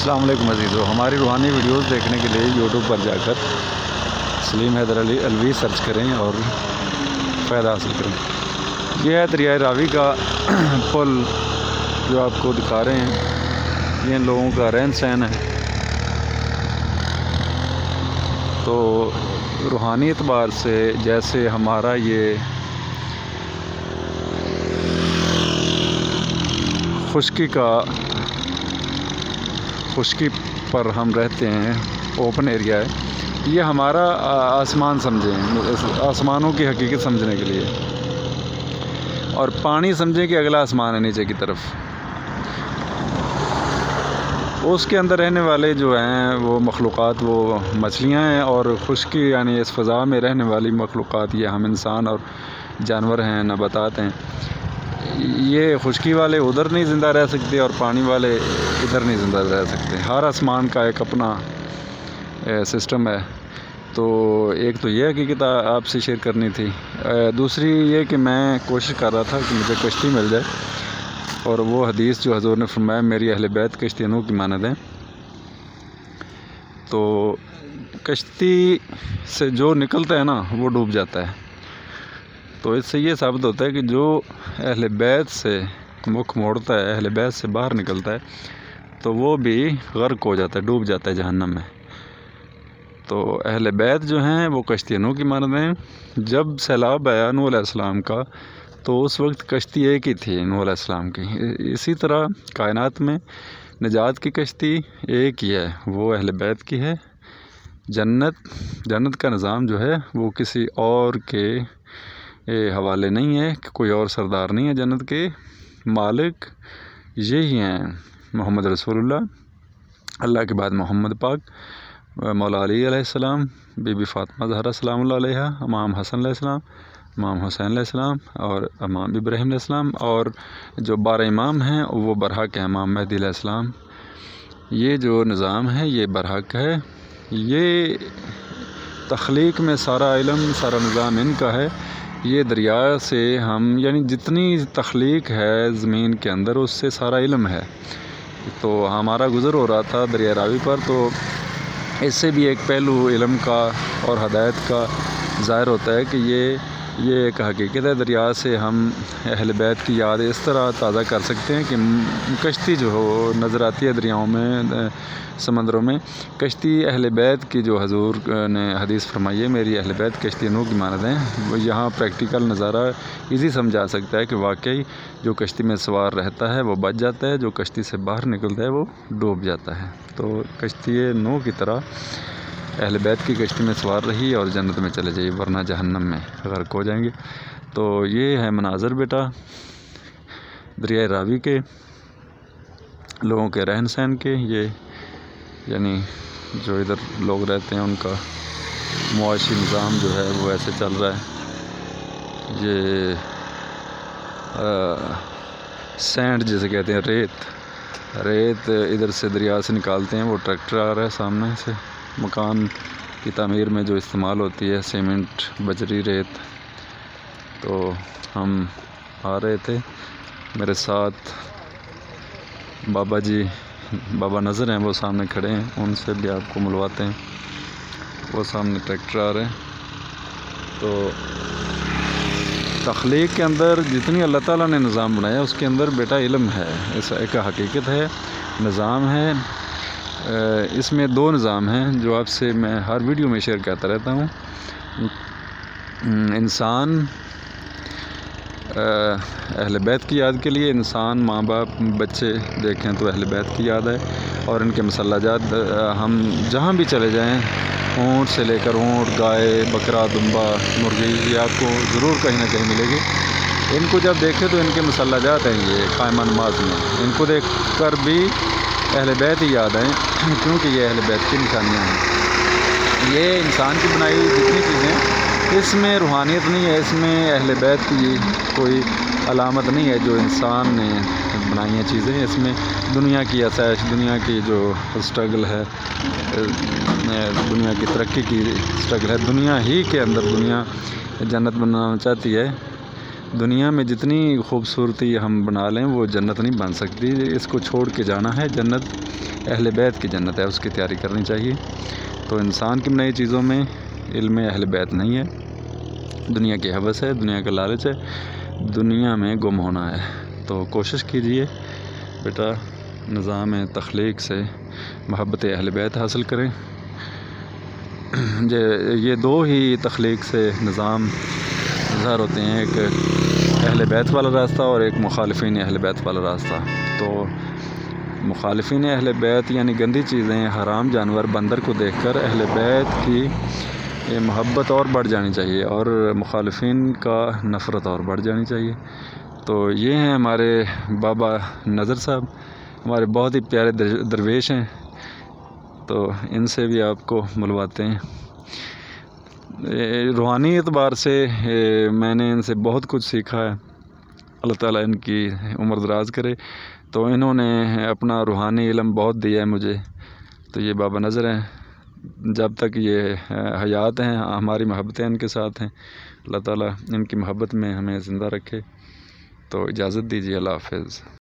السلام علیکم عزیزو، ہماری روحانی ویڈیوز دیکھنے کے لیے یوٹیوب پر جا کر سلیم حیدر علی الوی سرچ کریں اور فائدہ حاصل کریں۔ یہ ہے دریائے راوی کا پل جو آپ کو دکھا رہے ہیں، یہ ان لوگوں کا رہن سہن ہے۔ تو روحانی اعتبار سے جیسے ہمارا یہ خشکی پر ہم رہتے ہیں، اوپن ایریا ہے، یہ ہمارا آسمان سمجھیں، آسمانوں کی حقیقت سمجھنے کے لیے، اور پانی سمجھیں کہ اگلا آسمان ہے نیچے کی طرف۔ اس کے اندر رہنے والے جو ہیں وہ مخلوقات وہ مچھلیاں ہیں، اور خشکی یعنی اس فضا میں رہنے والی مخلوقات یہ ہم انسان اور جانور ہیں، نباتات ہیں۔ یہ خشکی والے ادھر نہیں زندہ رہ سکتے اور پانی والے ادھر نہیں زندہ رہ سکتے۔ ہر آسمان کا ایک اپنا سسٹم ہے۔ تو ایک تو یہ حقیقت آپ سے شیئر کرنی تھی۔ دوسری یہ کہ میں کوشش کر رہا تھا کہ مجھے کشتی مل جائے، اور وہ حدیث جو حضور نے فرمایا میری اہل بیت کشتی نوح کی مانند ہیں۔ تو کشتی سے جو نکلتا ہے نا وہ ڈوب جاتا ہے۔ تو اس سے یہ ثابت ہوتا ہے کہ جو اہل بیت سے مکھ موڑتا ہے، اہل بیت سے باہر نکلتا ہے، تو وہ بھی غرق ہو جاتا ہے، ڈوب جاتا ہے جہنم میں۔ تو اہل بیت جو ہیں وہ کشتی نوح کی مانند ہیں۔ جب سیلاب آیا نوح علیہ السلام کا تو اس وقت کشتی ایک ہی تھی نوح علیہ السلام کی۔ اسی طرح کائنات میں نجات کی کشتی ایک ہی ہے، وہ اہل بیت کی ہے۔ جنت کا نظام جو ہے وہ کسی اور کے حوالے نہیں ہے، کہ کوئی اور سردار نہیں ہے۔ جنت کے مالک یہی ہیں، محمد رسول اللہ کے بعد محمد پاک، مولا علی علیہ السلام، بی بی فاطمہ زہرا سلام اللہ علیہا، امام حسن علیہ السلام، امام حسین علیہ السلام، اور امام ابراہیم علیہ السلام، اور جو 12 امام ہیں وہ برحق ہیں، امام مہدی علیہ السلام۔ یہ جو نظام ہے یہ برحق ہے۔ یہ تخلیق میں سارا علم، سارا نظام ان کا ہے۔ یہ دریا سے ہم یعنی جتنی تخلیق ہے زمین کے اندر اس سے سارا علم ہے۔ تو ہمارا گزر ہو رہا تھا دریا راوی پر، تو اس سے بھی ایک پہلو علم کا اور ہدایت کا ظاہر ہوتا ہے کہ یہ ایک حقیقت ہے۔ دریا سے ہم اہل بیت کی یاد اس طرح تازہ کر سکتے ہیں کہ کشتی جو ہو نظر آتی ہے دریاؤں میں، سمندروں میں، کشتی اہل بیت کی جو حضور نے حدیث فرمائی ہے میری اہل بیت کشتی نوح کی مانند ہیں، وہ یہاں پریکٹیکل نظارہ ایزی سمجھا سکتا ہے کہ واقعی جو کشتی میں سوار رہتا ہے وہ بچ جاتا ہے، جو کشتی سے باہر نکلتا ہے وہ ڈوب جاتا ہے۔ تو کشتی نوح کی طرح اہل بیت کی کشتی میں سوار رہی اور جنت میں چلے جائیے، ورنہ جہنم میں غرق ہو جائیں گے۔ تو یہ ہے مناظر بیٹا دریائے راوی کے، لوگوں کے رہن سہن کے۔ یہ یعنی جو ادھر لوگ رہتے ہیں ان کا معاشی نظام جو ہے وہ ایسے چل رہا ہے۔ یہ سینڈ جسے کہتے ہیں، ریت ادھر سے دریا سے نکالتے ہیں، وہ ٹریکٹر آ رہا ہے سامنے سے، مکان کی تعمیر میں جو استعمال ہوتی ہے، سیمنٹ، بجری، ریت۔ تو ہم آ رہے تھے، میرے ساتھ بابا نظر ہیں، وہ سامنے کھڑے ہیں، ان سے بھی آپ کو ملواتے ہیں۔ وہ سامنے ٹریکٹر آ رہے ہیں۔ تو تخلیق کے اندر جتنی اللہ تعالیٰ نے نظام بنایا اس کے اندر بیٹا علم ہے، اس ایک حقیقت ہے، نظام ہے۔ اس میں 2 نظام ہیں جو آپ سے میں ہر ویڈیو میں شیئر کرتا رہتا ہوں۔ انسان اہل بیت کی یاد کے لیے، انسان، ماں باپ، بچے دیکھیں تو اہل بیت کی یاد ہے، اور ان کے مسلح جات ہم جہاں بھی چلے جائیں، اونٹ سے لے کر اونٹ، گائے، بکرا، دمبا، مرغی، یہ آپ کو ضرور کہیں نہ کہیں ملے گی۔ ان کو جب دیکھیں تو ان کے مسلح جات ہیں یہ قائمہ نماز میں، ان کو دیکھ کر بھی اہل بیت ہی یاد آئیں، کیونکہ یہ اہل بیت کی نشانیاں ہیں۔ یہ انسان کی بنائی ہوئی جتنی چیزیں، اس میں روحانیت نہیں ہے، اس میں اہل بیت کی کوئی علامت نہیں ہے جو انسان نے بنائی ہیں چیزیں۔ اس میں دنیا کی آسائش، دنیا کی جو سٹرگل ہے، دنیا کی ترقی کی سٹرگل ہے، دنیا ہی کے اندر دنیا جنت بنانا چاہتی ہے۔ دنیا میں جتنی خوبصورتی ہم بنا لیں وہ جنت نہیں بن سکتی، اس کو چھوڑ کے جانا ہے۔ جنت اہل بیت کی جنت ہے، اس کی تیاری کرنی چاہیے۔ تو انسان کی نئی چیزوں میں علم اہل بیت نہیں ہے، دنیا کی ہوس ہے، دنیا کا لالچ ہے، دنیا میں گم ہونا ہے۔ تو کوشش کیجئے بیٹا نظام تخلیق سے محبت اہل بیت حاصل کریں۔ یہ دو ہی تخلیق سے نظام ظاہر ہوتے ہیں، ایک اہل بیت والا راستہ اور ایک مخالفین اہل بیت والا راستہ۔ تو مخالفین اہل بیت یعنی گندی چیزیں، حرام جانور، بندر کو دیکھ کر اہل بیت کی محبت اور بڑھ جانی چاہیے اور مخالفین کا نفرت اور بڑھ جانی چاہیے۔ تو یہ ہیں ہمارے بابا نذر صاحب، ہمارے بہت ہی پیارے درویش ہیں، تو ان سے بھی آپ کو ملواتے ہیں۔ روحانی اعتبار سے میں نے ان سے بہت کچھ سیکھا ہے، اللہ تعالیٰ ان کی عمر دراز کرے۔ تو انہوں نے اپنا روحانی علم بہت دیا ہے مجھے۔ تو یہ بابا نذر ہیں، جب تک یہ حیات ہیں ہماری محبتیں ان کے ساتھ ہیں، اللہ تعالیٰ ان کی محبت میں ہمیں زندہ رکھے۔ تو اجازت دیجیے، اللہ حافظ۔